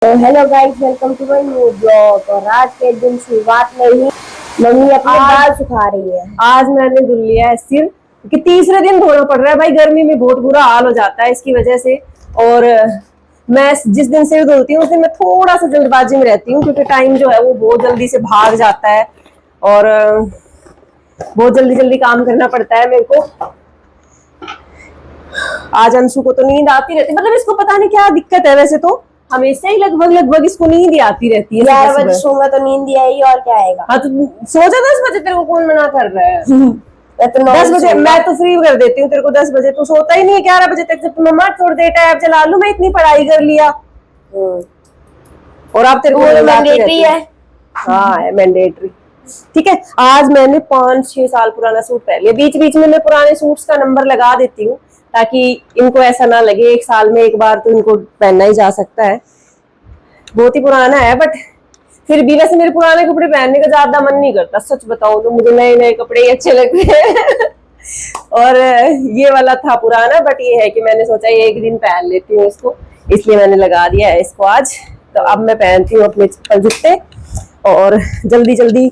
Hello guys, welcome to my new blog. और आज के दिन शुरुआत में ही मम्मी अपने बाल सुखा रही है। आज मैंने धुल लिया है सिर, क्योंकि तीसरे दिन धोना पड़ रहा है भाई। गर्मी में बहुत बुरा हाल हो जाता है इसकी वजह से। और मैं जिस दिन सिर धोती हूँ उस दिन मैं थोड़ा सा जल्दबाजी में रहती हूँ, क्योंकि टाइम जो है वो बहुत जल्दी से भाग जाता है और बहुत जल्दी जल्दी काम करना पड़ता है मेरे को। आज अंशु को तो नींद आती रहती, मतलब इसको पता नहीं क्या दिक्कत है। वैसे तो हमेशा ही लगभग लगभग इसको नींद ही आती रहती है। 11 बजे सोऊंगा तो नींद ही आएगी, और क्या आएगा। हाँ तो सो जा 10 बजे, तेरे को कौन मना कर रहा है? मैं तो 10 बजे मैं तो फ्री कर देती हूँ तेरे को। 10 बजे तू सोता ही नहीं है, 11 बजे तक। जब मम्मा थोड़ी देर टैब चला लूं, मैं इतनी पढ़ाई कर लिया और आप तेरे को मैंडेटरी है। हाँ है मैंडेटरी। ठीक है, आज मैंने 5-6 साल पुराना सूट पहन लिया। बीच बीच में मैं पुराने सूट्स का नंबर लगा देती हूँ, ताकि इनको ऐसा ना लगे एक साल में एक बार तो इनको पहनना ही जा सकता है। बहुत ही पुराना है बट फिर भी वैसे मेरे पुराने कपड़े पहनने का ज्यादा मन नहीं करता। सच बताऊं तो मुझे नए नए कपड़े ही अच्छे लगते हैं और ये वाला था पुराना, बट ये है कि मैंने सोचा ये एक दिन पहन लेती हूँ इसको, इसलिए मैंने लगा दिया है इसको आज। तो अब मैं पहनती हूँ अपने चप्पल जूते और जल्दी जल्दी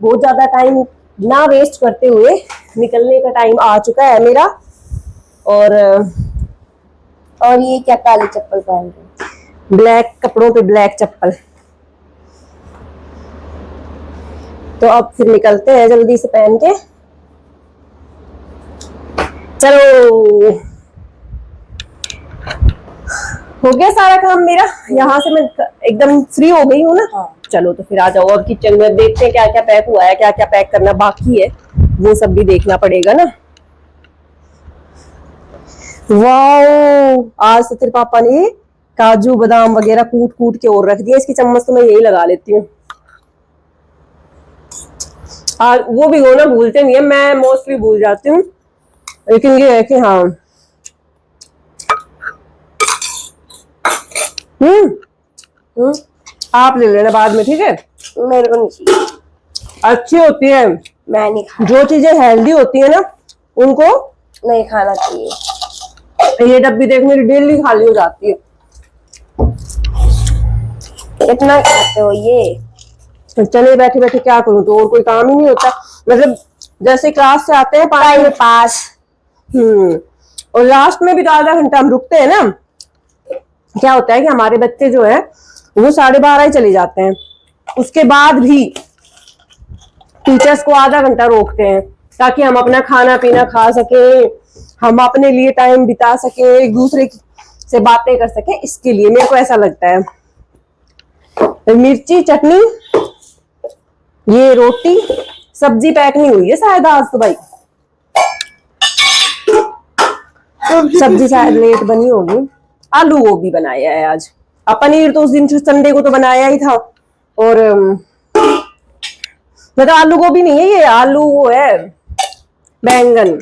बहुत ज्यादा टाइम ना वेस्ट करते हुए निकलने का टाइम आ चुका है मेरा। और ये क्या काली चप्पल पहन रही? ब्लैक कपड़ों पे ब्लैक चप्पल। तो अब फिर निकलते हैं जल्दी से पहन के। चलो, हो गया सारा काम मेरा। यहाँ से मैं एकदम फ्री हो गई हूँ ना। हाँ। चलो तो फिर आ जाओ अब किचन में, देखते हैं क्या क्या पैक हुआ है, क्या क्या पैक करना बाकी है, वो सब भी देखना पड़ेगा ना। वाओ, आज तो तेरे पापा ने काजू बादाम वगैरह कूट कूट के और रख दिया। इसकी चम्मच तो मैं यही लगा लेती हूँ। वो भिगोना भूलते नहीं है, मैं मोस्टली भूल जाती हूँ, लेकिन ये है कि हाँ। आप ले लेना बाद में, ठीक है? मेरे को नहीं चाहिए। अच्छी होती है, मैं नहीं खा। जो चीजें हेल्दी होती है ना उनको नहीं खाना चाहिए। ये डब्बी देख मेरी डेली खाली हो जाती है। कितना खाते हो ये? तो चले बैठे बैठे क्या करूं, तो और कोई काम ही नहीं होता। मतलब जैसे क्लास से आते हैं टाइम पास। और लास्ट में भी तो आधा घंटा हम रुकते हैं ना। क्या होता है कि हमारे बच्चे जो है वो 12:30 ही चले जाते हैं, उसके बाद भी टीचर्स को आधा घंटा रोकते हैं ताकि हम अपना खाना पीना खा सके, हम अपने लिए टाइम बिता सके, एक दूसरे से बातें कर सके। इसके लिए मेरे को ऐसा लगता है। मिर्ची चटनी, ये रोटी, सब्जी पैक नहीं हुई है शायद आज तो भाई। सब्जी शायद लेट बनी होगी। आलू गोभी बनाया है आज। पनीर तो उस दिन संडे को तो बनाया ही था। और मतलब आलू गोभी नहीं है ये, आलू वो है बैंगन।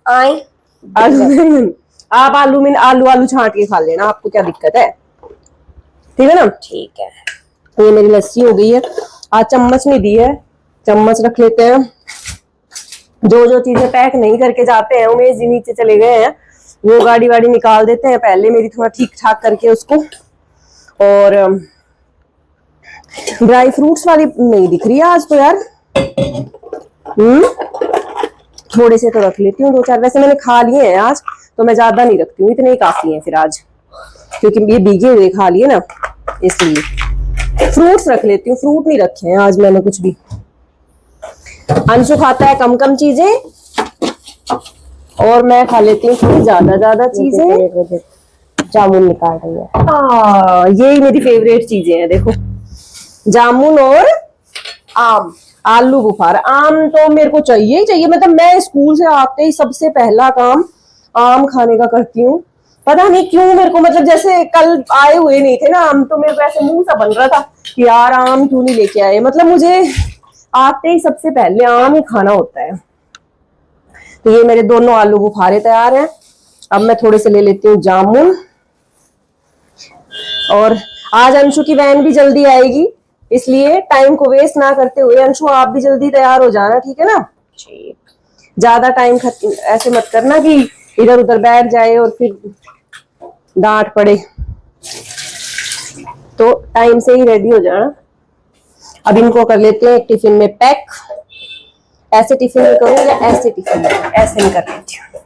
आलू बैंगन। आप आलू में आलू आलू छांट के खा लेना, आपको क्या दिक्कत है? ठीक है ना? ठीक है। ये मेरी लस्सी हो गई है। आज चम्मच नहीं दी है, चम्मच रख लेते हैं। जो जो चीजें पैक नहीं करके जाते हैं उमेश जी नीचे चले गए हैं, वो गाड़ी वाड़ी निकाल देते हैं पहले मेरी, थोड़ा ठीक ठाक करके उसको। और ड्राई फ्रूट्स वाली नहीं दिख रही है आज तो यार। थोड़े से तो रख लेती हूँ, 2-4। वैसे मैंने खा लिए हैं आज, तो मैं ज्यादा नहीं रखती हूँ, इतने ही काफी हैं फिर आज, क्योंकि ये भीगे हुए खा लिए ना, इसलिए फ्रूट्स रख लेती हूँ। फ्रूट नहीं रखे हैं आज मैंने कुछ भी। अंशु खाता है कम कम चीजें और मैं खा लेती हूँ ज्यादा ज्यादा चीजें। जामुन निकाल रही है। यही मेरी फेवरेट चीजें हैं, देखो, जामुन और आम। आलू बुखारा, आम तो मेरे को चाहिए ही चाहिए। मतलब मैं स्कूल से आते ही सबसे पहला काम आम खाने का करती हूँ। पता नहीं क्यों मेरे को, मतलब जैसे कल आए हुए नहीं थे ना आम, तो मेरे को ऐसे मुंह सा बन रहा था कि यार आम क्यों नहीं लेके आए। मतलब मुझे आते ही सबसे पहले आम ही खाना होता है। तो ये मेरे दोनों आलू बुखारे तैयार हैं। अब मैं थोड़े से ले लेती हूँ जामुन। और आज अंशु की वैन भी जल्दी आएगी, इसलिए टाइम को वेस्ट ना करते हुए अंशु आप भी जल्दी तैयार हो जाना, ठीक है ना? ठीक। ज्यादा टाइम ऐसे मत करना कि इधर उधर बैठ जाए और फिर डांट पड़े। तो टाइम से ही रेडी हो जाना। अब इनको कर लेते हैं एक टिफिन में पैक। ऐसे टिफिन में करूँ या ऐसे टिफिन में? ऐसे ही कर लेती हूँ,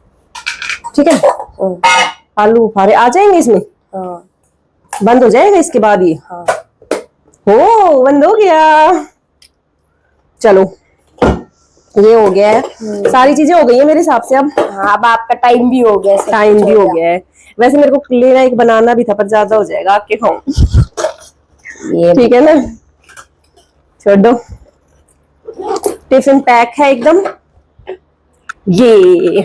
ठीक है। आलू बुखारे आ जाएंगे इसमें? हाँ। बंद हो जाएगा इसके बाद ये? हाँ। हो, बंद हो गया। चलो ये हो गया है, सारी चीजें हो गई है मेरे हिसाब से। अब हाँ, अब आपका टाइम भी हो गया, टाइम भी हो गया है। वैसे मेरे को लेना एक बनाना भी था, पर ज्यादा हो जाएगा, आपके खाऊं? ये ठीक है ना, छोड़ दो। टिफिन पैक है एकदम। ये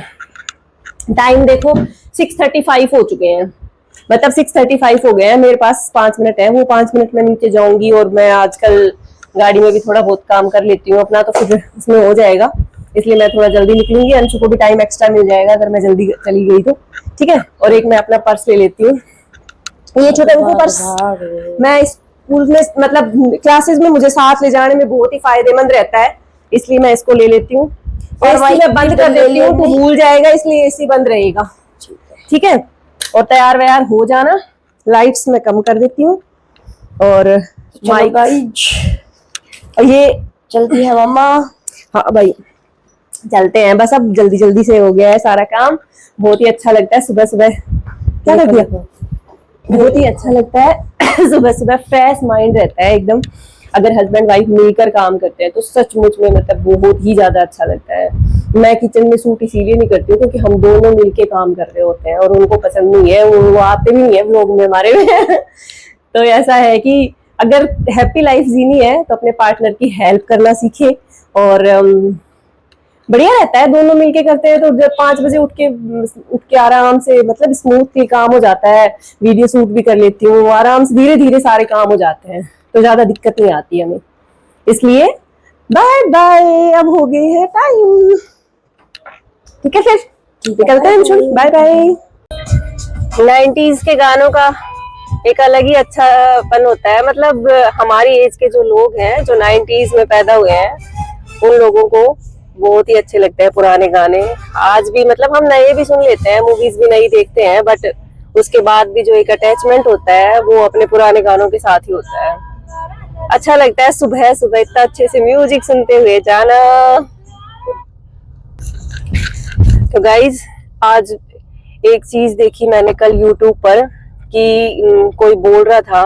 टाइम देखो 6:35 हो चुके हैं, मतलब 6:35 हो गए हैं। मेरे पास 5 मिनट है, वो 5 मिनट में नीचे जाऊंगी। और मैं आजकल गाड़ी में भी थोड़ा बहुत काम कर लेती हूँ अपना, तो फिर उसमें हो जाएगा, इसलिए मैं थोड़ा जल्दी निकलूंगी। अंशु को भी टाइम एक्स्ट्रा मिल जाएगा अगर मैं जल्दी चली गई तो, ठीक है। और एक मैं अपना पर्स ले लेती हूँ, ये छोटा उनको पर्स। मैं स्कूल में मतलब क्लासेस में मुझे साथ ले जाने में बहुत ही फायदेमंद रहता है, इसलिए मैं इसको ले लेती हूँ। और एसी मैं बंद कर देती हूँ तो भूल जाएगा, इसलिए एसी बंद रहेगा, ठीक है। और तैयार व्यार हो जाना। लाइट्स मैं कम कर देती हूँ। और माइक, और ये चलती है मम्मा। हाँ भाई चलते हैं बस। अब जल्दी जल्दी से हो गया है सारा काम। बहुत ही अच्छा लगता है सुबह सुबह, क्या कर दिया, बहुत ही अच्छा लगता है सुबह सुबह फ्रेश माइंड रहता है एकदम। अगर हस्बैंड वाइफ मिलकर काम करते हैं तो सचमुच में मतलब बहुत ही ज्यादा अच्छा लगता है। मैं किचन में सूट इसीलिए नहीं करती हूँ क्योंकि हम दोनों मिलके काम कर रहे होते हैं, और उनको पसंद नहीं है, वो आते भी नहीं है व्लॉग में हमारे में तो ऐसा है कि अगर हैप्पी लाइफ जीनी है तो अपने पार्टनर की हेल्प करना सीखे। और बढ़िया रहता है, दोनों मिलके करते हैं तो जब 5 बजे उठ के आराम से मतलब स्मूथली काम हो जाता है। वीडियो शूट भी कर लेती हूँ आराम से, धीरे धीरे सारे काम हो जाते हैं, तो ज्यादा दिक्कत नहीं आती हमें। इसलिए बाय बाय, अब हो गई है टाइम, ठीक है फिर निकलते हैं। Bye bye. 90s के गानों का एक अलग ही अच्छापन होता है, मतलब हमारी एज के जो लोग हैं जो 90s में पैदा हुए हैं उन लोगों को बहुत ही अच्छे लगते हैं पुराने गाने। आज भी मतलब हम नए भी सुन लेते हैं, मूवीज भी नई देखते हैं, बट उसके बाद भी जो एक अटैचमेंट होता है वो अपने पुराने गानों के साथ ही होता है। अच्छा लगता है सुबह सुबह इतना अच्छे से म्यूजिक सुनते हुए जाना। तो गाइज आज एक चीज देखी मैंने कल यूट्यूब पर कि कोई बोल रहा था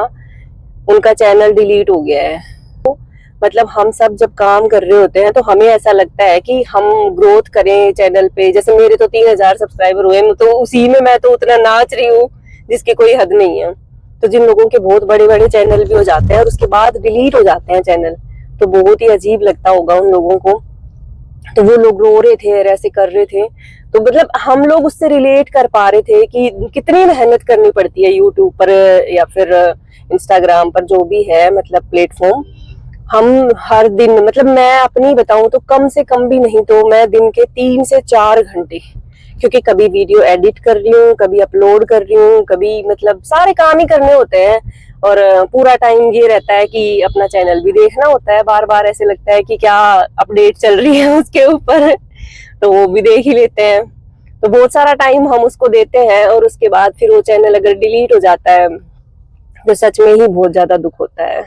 उनका चैनल डिलीट हो गया है। तो मतलब हम सब जब काम कर रहे होते हैं तो हमें ऐसा लगता है कि हम ग्रोथ करें चैनल पे। जैसे मेरे तो 3000 सब्सक्राइबर हुए, तो उसी में मैं तो उतना नाच रही हूँ जिसकी कोई हद नहीं है। तो जिन लोगों के बहुत बड़े बड़े चैनल भी हो जाते हैं और उसके बाद डिलीट हो जाते हैं चैनल, तो बहुत ही अजीब लगता होगा उन लोगों को। तो वो लोग रो रहे थे और ऐसे कर रहे थे, तो मतलब हम लोग उससे रिलेट कर पा रहे थे कि कितनी मेहनत करनी पड़ती है यूट्यूब पर या फिर इंस्टाग्राम पर, जो भी है मतलब प्लेटफॉर्म। हम हर दिन मतलब मैं अपनी बताऊं तो कम से कम भी नहीं तो मैं दिन के 3 से 4 घंटे, क्योंकि कभी वीडियो एडिट कर रही हूँ, कभी अपलोड कर रही हूँ, कभी मतलब सारे काम ही करने होते हैं। और पूरा टाइम ये रहता है कि अपना चैनल भी देखना होता है, बार बार ऐसे लगता है कि क्या अपडेट चल रही है उसके ऊपर तो वो भी देख ही लेते हैं। तो बहुत सारा टाइम हम उसको देते हैं और उसके बाद फिर वो चैनल अगर डिलीट हो जाता है तो सच में ही बहुत ज्यादा दुख होता है।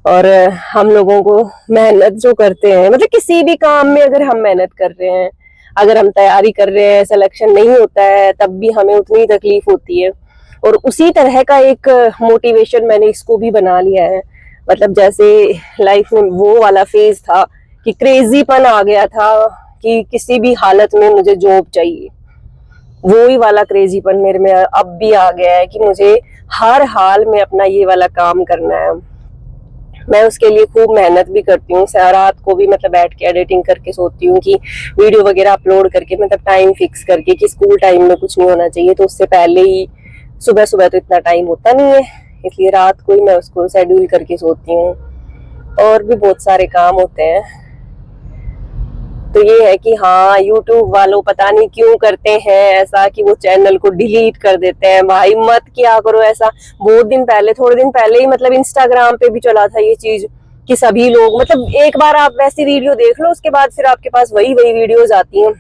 और हम लोगों को मेहनत जो करते हैं, मतलब किसी भी काम में अगर हम मेहनत कर रहे हैं, अगर हम तैयारी कर रहे हैं, सिलेक्शन नहीं होता है तब भी हमें उतनी तकलीफ होती है। और उसी तरह का एक मोटिवेशन मैंने इसको भी बना लिया है। मतलब जैसे लाइफ में वो वाला फेज था कि क्रेजीपन आ गया था कि किसी भी हालत में मुझे जॉब चाहिए, वो ही वाला क्रेजीपन मेरे में अब भी आ गया है कि मुझे हर हाल में अपना ये वाला काम करना है। मैं उसके लिए खूब मेहनत भी करती हूँ, रात को भी मतलब बैठ के एडिटिंग करके सोती हूँ कि वीडियो वगैरह अपलोड करके मतलब टाइम फिक्स करके कि स्कूल टाइम में कुछ नहीं होना चाहिए, तो उससे पहले ही सुबह सुबह तो इतना टाइम होता नहीं है, इसलिए रात को ही मैं उसको शेड्यूल करके सोती हूँ। और भी बहुत सारे काम होते हैं। तो ये है कि हाँ यूट्यूब वालों पता नहीं क्यों करते हैं ऐसा कि वो चैनल को डिलीट कर देते हैं। भाई मत किया करो ऐसा। बहुत दिन पहले, थोड़े दिन पहले ही मतलब इंस्टाग्राम पे भी चला था ये चीज कि सभी लोग मतलब एक बार आप वैसी वीडियो देख लो उसके बाद फिर आपके पास वही वीडियोज आती हैं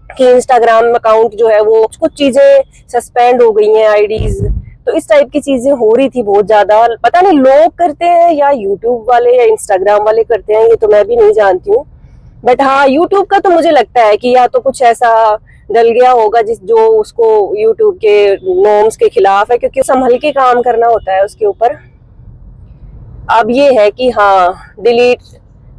कि इंस्टाग्राम अकाउंट जो है वो कुछ चीजें सस्पेंड हो गई हैं, आईडीज तो इस टाइप की चीजें हो रही थी बहुत ज्यादा। पता नहीं लोग करते हैं या यूट्यूब वाले या इंस्टाग्राम वाले करते हैं, ये तो मैं भी नहीं जानती हूँ। बट हाँ, यूट्यूब का तो मुझे लगता है कि या तो कुछ ऐसा डल गया होगा जिस जो उसको यूट्यूब के नॉर्म्स के खिलाफ है, क्योंकि संभल के काम करना होता है उसके ऊपर। अब ये है कि हाँ, डिलीट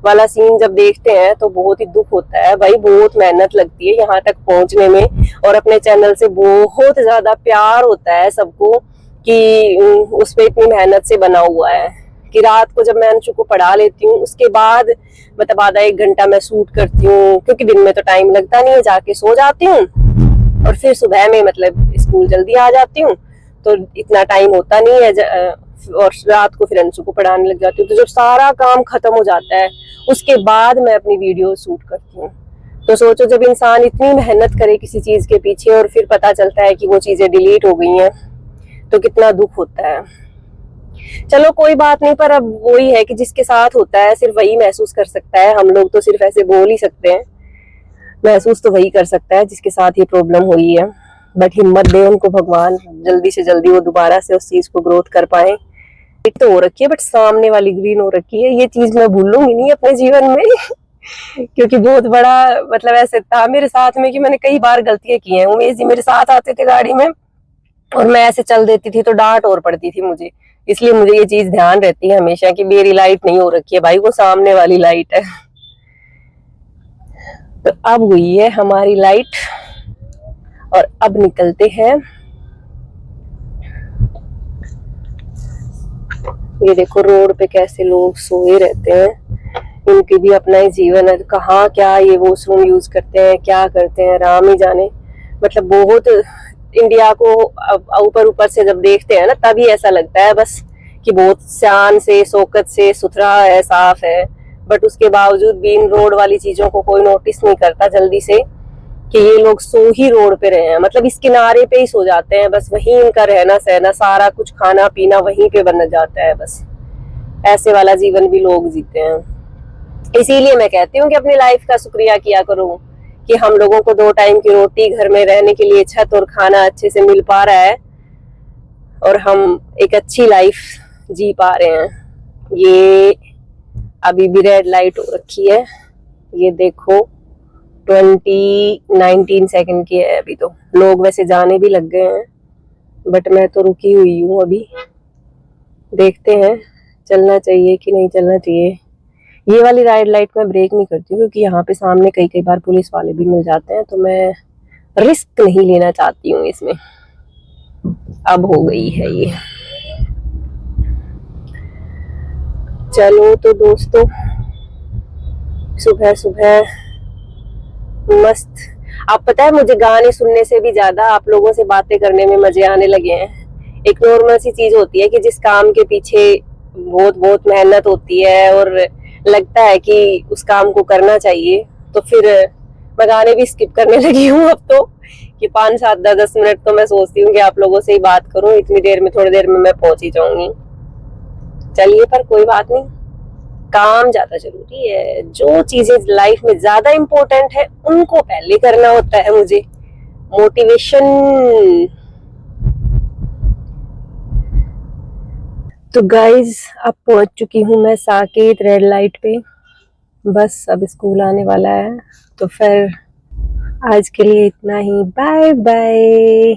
वाला सीन जब देखते हैं तो बहुत ही दुख होता है भाई। बहुत मेहनत लगती है यहाँ तक पहुंचने में, और अपने चैनल से बहुत ज्यादा प्यार होता है सबको कि उस पे इतनी मेहनत से बना हुआ है कि रात को जब मैं अंशु को पढ़ा लेती हूँ उसके बाद मतलब आधा एक घंटा मैं शूट करती हूँ, क्योंकि दिन में तो टाइम लगता नहीं है, जाके सो जाती हूँ और फिर सुबह में मतलब स्कूल जल्दी आ जाती हूँ तो इतना टाइम होता नहीं है, और रात को फिर अंशु को पढ़ाने लग जाती हूँ। तो जब सारा काम खत्म हो जाता है उसके बाद मैं अपनी वीडियो शूट करती हूँ। तो सोचो जब इंसान इतनी मेहनत करे किसी चीज के पीछे और फिर पता चलता है कि वो चीजें डिलीट हो गई हैं तो कितना दुख होता है। चलो कोई बात नहीं, पर अब वही है कि जिसके साथ होता है सिर्फ वही महसूस कर सकता है। हम लोग तो सिर्फ ऐसे बोल ही सकते हैं, महसूस तो वही कर सकता है जिसके साथ ये प्रॉब्लम हुई है। बट हिम्मत दे उनको भगवान, जल्दी से जल्दी वो दोबारा से उस चीज को ग्रोथ कर पाए। एक तो हो रखी है बट सामने वाली ग्रीन हो रखी है, ये चीज मैं भूलूंगी नहीं अपने जीवन में क्योंकि बहुत बड़ा मतलब ऐसे था मेरे साथ में कि मैंने कई बार गलतियां की हैं। उमेश जी मेरे साथ आते थे गाड़ी में और मैं ऐसे चल देती थी तो डांट और पड़ती थी मुझे, इसलिए मुझे ये चीज ध्यान रहती है हमेशा कि मेरी लाइट नहीं हो रखी है भाई, वो सामने वाली लाइट है। तो अब हुई है हमारी लाइट और अब निकलते हैं। ये देखो रोड पे कैसे लोग सोए रहते हैं, इनकी भी अपना ही जीवन है। कहाँ क्या ये वॉशरूम यूज करते हैं, क्या करते हैं, राम ही जाने। मतलब बहुत इंडिया को ऊपर ऊपर से जब देखते हैं ना तभी ऐसा लगता है बस कि बहुत शान से शौकत से सुथरा है, साफ है। बट उसके बावजूद भी इन रोड वाली चीजों को कोई नोटिस नहीं करता जल्दी से कि ये लोग सो ही रोड पे रहे हैं, मतलब इस किनारे पे ही सो जाते हैं, बस वहीं इनका रहना सहना, सारा कुछ खाना पीना वहीं पे बन जाता है। बस ऐसे वाला जीवन भी लोग जीते हैं। इसीलिए मैं कहती हूँ कि अपनी लाइफ का शुक्रिया किया करो कि हम लोगों को 2 टाइम की रोटी, घर में रहने के लिए छत और खाना अच्छे से मिल पा रहा है और हम एक अच्छी लाइफ जी पा रहे हैं। ये अभी भी रेड लाइट हो रखी है, ये देखो 19 सेकंड की है अभी। तो लोग वैसे जाने भी लग गए हैं बट मैं तो रुकी हुई हूँ अभी, देखते हैं चलना चाहिए कि नहीं चलना चाहिए। ये वाली रेड लाइट में ब्रेक नहीं करती हूँ क्योंकि यहाँ पे सामने कई बार पुलिस वाले भी मिल जाते हैं, तो मैं रिस्क नहीं लेना चाहती हूँ इसमें। अब हो गई है ये। चलो तो दोस्तों, सुबह सुबह मस्त। आप पता है मुझे गाने सुनने से भी ज्यादा आप लोगों से बातें करने में मजे आने लगे हैं। एक नॉर्मल सी चीज होती है कि जिस काम के पीछे बहुत बहुत मेहनत होती है और लगता है कि उस काम को करना चाहिए, तो फिर मैं गाने भी स्किप करने लगी हूँ अब तो, कि 5, 7, 10 मिनट तो मैं सोचती हूँ कि आप लोगों से ही बात करूँ, इतनी देर में, थोड़ी देर में मैं पहुंच ही जाऊंगी। चलिए, पर कोई बात नहीं, काम ज्यादा जरूरी है। जो चीजें लाइफ में ज्यादा इम्पोर्टेंट है उनको पहले करना होता है मुझे। मोटिवेशन। तो गाइज अब पहुंच चुकी हूँ मैं साकेत रेड लाइट पे, बस अब स्कूल आने वाला है। तो फिर आज के लिए इतना ही, बाय बाय।